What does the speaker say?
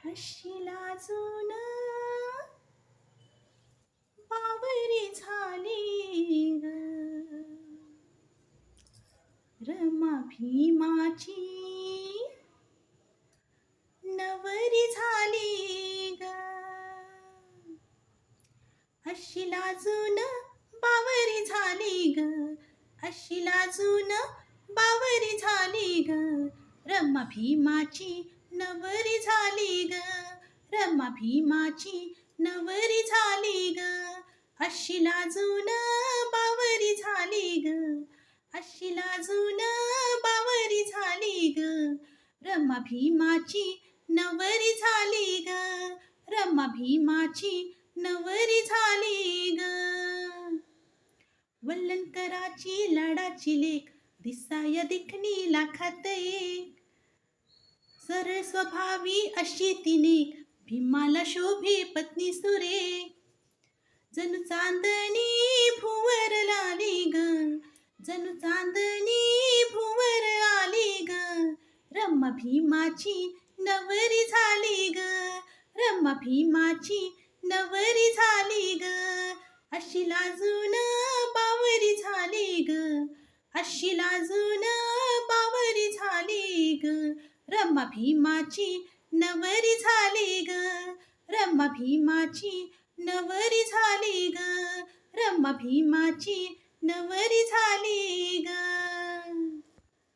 अशी लाजून बावरी झाली ग रमा भीमाची नवरी झाली ग अशी लाजून बावरी झाली ग अशी लाजून बावरी झाली ग रमा भीमाची नवरी झाली ग रमा भीमाची नवरी झाली ग अशी लाजून बावरी झाली ग अशी लाजून बावरी झाली ग रमा भीमाची नवरी झाली ग रमा भीमाची नवरी झाली ग वल्लनकराची लाडाची लेक दिसाय देखणी लाखात एक सरळ स्वभावी अशी तिने भीमाला शोभे पत्नी सुरेख जणू चांदणी भुवर आली ग जणू चांदणी भुवर आली ग रमा भीमाची नवरी झाली ग रमा भीमाची नवरी झाली ग अशी लाजून बावरी झाली ग अशी लाजून बावरी झाली ग रमा भीमाची नवरी झाली ग रमा भीमाची नवरी झाली ग रमा भीमाची नवरी झाली ग